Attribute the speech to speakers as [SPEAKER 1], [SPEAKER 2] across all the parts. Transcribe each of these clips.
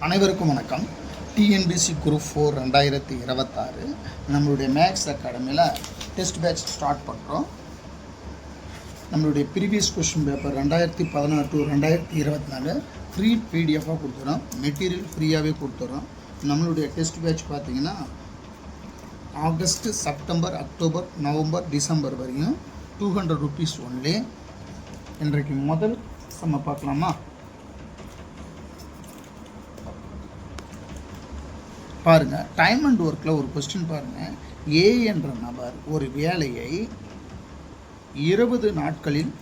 [SPEAKER 1] அனைவருக்கும் வணக்கம். TNPSC group 4 2026 நம்மளுடைய மேக்ஸ் அகாடமியில் டெஸ்ட் பேட்ச் ஸ்டார்ட் பண்ணுறோம். நம்மளுடைய previous question paper 2016 to 2024 free பிடிஎஃபாக கொடுத்துறோம். மெட்டீரியல் ஃப்ரீயாகவே கொடுத்துறோம். நம்மளுடைய டெஸ்ட் பேட்ச் பார்த்திங்கன்னா August, September, October, November, December வரையும் 200 rupees ஒன்லி. இன்றைக்கு முதல் சம்ம பார்க்கலாமா? பாருங்கள், டைம் அண்ட் ஒர்க்கில் ஒரு கொஸ்டின் பாருங்கள். ஏ என்ற நபர் ஒரு வேலையை 20 நாட்களில்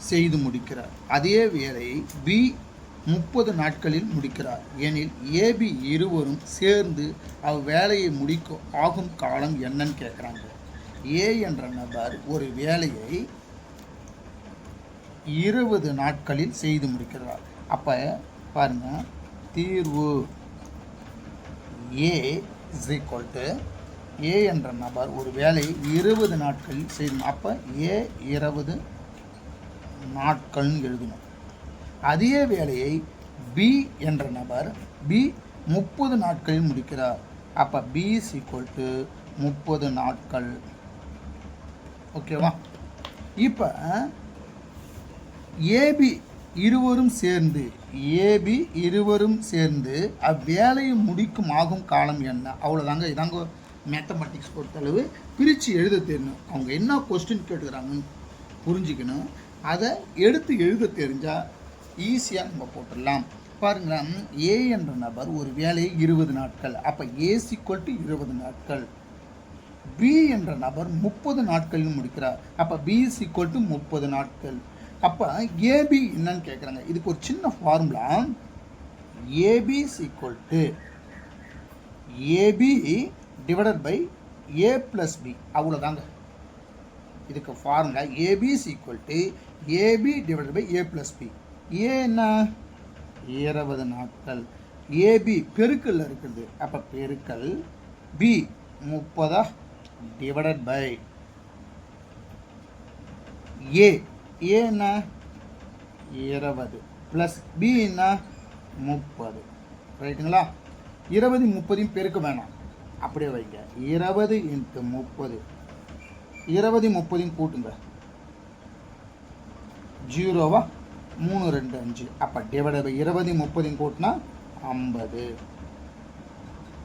[SPEAKER 1] செய்து முடிக்கிறார். அதே வேலையை பி 30 நாட்களில் முடிக்கிறார் எனில் ஏபி இருவரும் சேர்ந்து அவ்வேலையை முடிக்க ஆகும் காலம் என்னன்னு கேட்குறாங்க. ஏ என்ற நபர் ஒரு வேலையை 20 நாட்களில் செய்து முடிக்கிறார். அப்போ பாருங்கள், தீர்வு ஏ இஸ் ஈக்குவல் டு ஏ என்ற நபர் ஒரு வேலையை 20 நாட்களில் செய்யணும். அப்போ ஏ 20 நாட்கள்னு எழுதணும். அதே வேலையை பி என்ற நபர் பி 30 நாட்களில் முடிக்கிறார். அப்போ பி இஸ் ஈக்குவல் டு 30 நாட்கள். ஓகேவா? இப்போ ஏபி இருவரும் சேர்ந்து அவ்வேலையை முடிக்கும் ஆகும் காலம் என்ன? அவ்வளோதாங்க. இதாங்க மேத்தமெட்டிக்ஸ் பொறுத்தளவு. பிரித்து எழுத தெரியணும். அவங்க என்ன கொஸ்டின் கேட்டுக்கிறாங்கன்னு புரிஞ்சுக்கணும். அதை எடுத்து எழுத தெரிஞ்சால் ஈஸியாக நம்ம போட்டுடலாம். பாருங்களேன், ஏ என்ற நபர் ஒரு வேலையை 20 நாட்கள். அப்போ ஏ ஈக்குவல் டு 20 நாட்கள். பி என்ற நபர் 30 நாட்களில் முடிக்கிறார். அப்போ பி ஈக்குவல் டு 30 நாட்கள். அப்போ ஏபி என்னன்னு கேட்குறாங்க. இதுக்கு ஒரு சின்ன formula. AB equal to AB divided by A plus B. அவ்வளோதாங்க இதுக்கு formula. AB equal to AB divided by A plus B. A என்ன? 20 நாட்கள். ஏபி பெருக்கல் இருக்குது. அப்போ பெருக்கல் B 30 divided by A. A என்ன? 20 ப்ளஸ் பி என்ன? 30. ரைட்டுங்களா? 20 30 பெருக்க வேணாம், அப்படியே வைங்க. 20 × 30. 20 30 கூட்டுங்க. 0வா 3 2 5. அப்போ டிவைட் பை 20 30 கூட்டினா 50.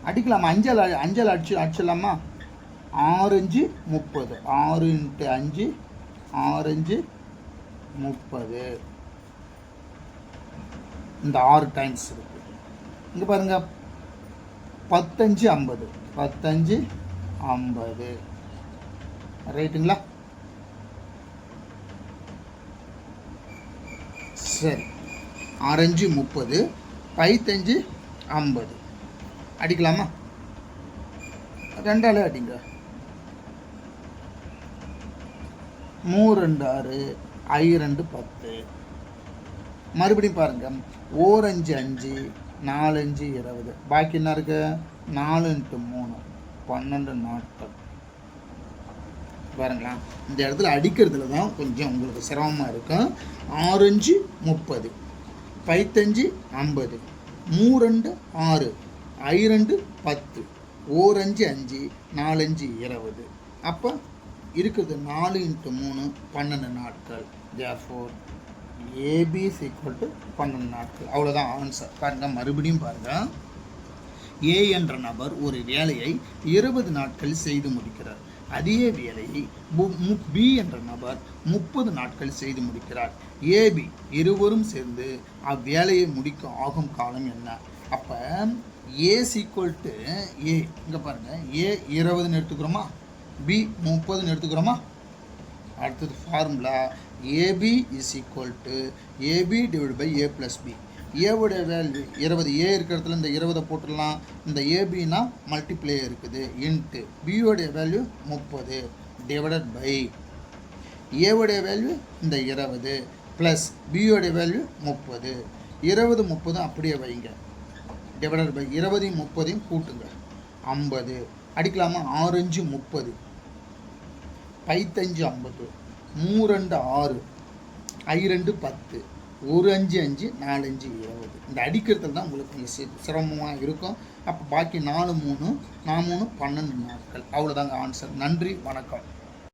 [SPEAKER 1] அடிக்கலாமா? அஞ்சல் அடிச்சிடலாமா? 6 5 30. 6 × 5 6 5 30. இந்த 6 டைம்ஸ் இருக்கு. இங்கே பாருங்க, 10 5 50. 10 5 50. ரைட்டுங்களா? சரி, 6 5 30. 5 50. அடிக்கலாமா? 2ஆல் அடிங்க. 3 2 6. 2 10. மறுபடியும் பாருங்க, 4 5 5. 4 5 20. பாக்கி என்ன இருக்கு? 4 × 3 12 நாட்கள். பாருங்களா, இந்த இடத்துல அடிக்கிறதுல தான் கொஞ்சம் உங்களுக்கு சிரமமாக இருக்கும். 6 5 30. 5 5 50. 3 2 6. 2 10. 4 5 5. 4 5 20. அப்போ இருக்குது 4 × 3 12 நாட்கள். தேர்ஃபோர் ஏபி ஈக்குவல் டு 12 நாட்கள். அவ்வளோதான் ஆன்சர். பாருங்கள், மறுபடியும் பாருங்கள். ஏ என்ற நபர் ஒரு வேலையை 20 நாட்கள் செய்து முடிக்கிறார். அதே வேலையை பி என்ற நபர் 30 நாட்கள் செய்து முடிக்கிறார். ஏபி இருவரும் சேர்ந்து அவ்வேலையை முடிக்க ஆகும் காலம் என்ன? அப்போ ஏ ஈக்குவல் டு ஏ. இங்கே பாருங்கள், ஏ 20ன்னு எடுத்துக்கிறோமா? பி 30ன்னு எடுத்துக்கிறோமா? அடுத்தது formula AB is equal to AB divide by A plus B. ஏவுடைய வேல்யூ 20. ஏ இருக்கிற இடத்துல இந்த 20 போட்டுடலாம். இந்த ஏபினா மல்டிப்ளே இருக்குது. இன்ட்டு பியோடைய வேல்யூ 30 டிவைடட் பை ஏவுடைய வேல்யூ இந்த 20 ப்ளஸ் பியோடைய வேல்யூ 30. 20 30 அப்படியே வைங்க. டிவைடட் பை 20 30 கூட்டுங்க. 50. அடிக்கலாமா? 6 5 30. 5 5 50. 3 2 6. 2 10. ஒரு 5 5 4 5 20. இந்த அடிக்கிறதுல தான் உங்களுக்கு கொஞ்சம் சிரமமாக இருக்கும். அப்போ பாக்கி 4 3 4 3 12 நாட்கள். அவ்வளோதாங்க ஆன்சர். நன்றி, வணக்கம்.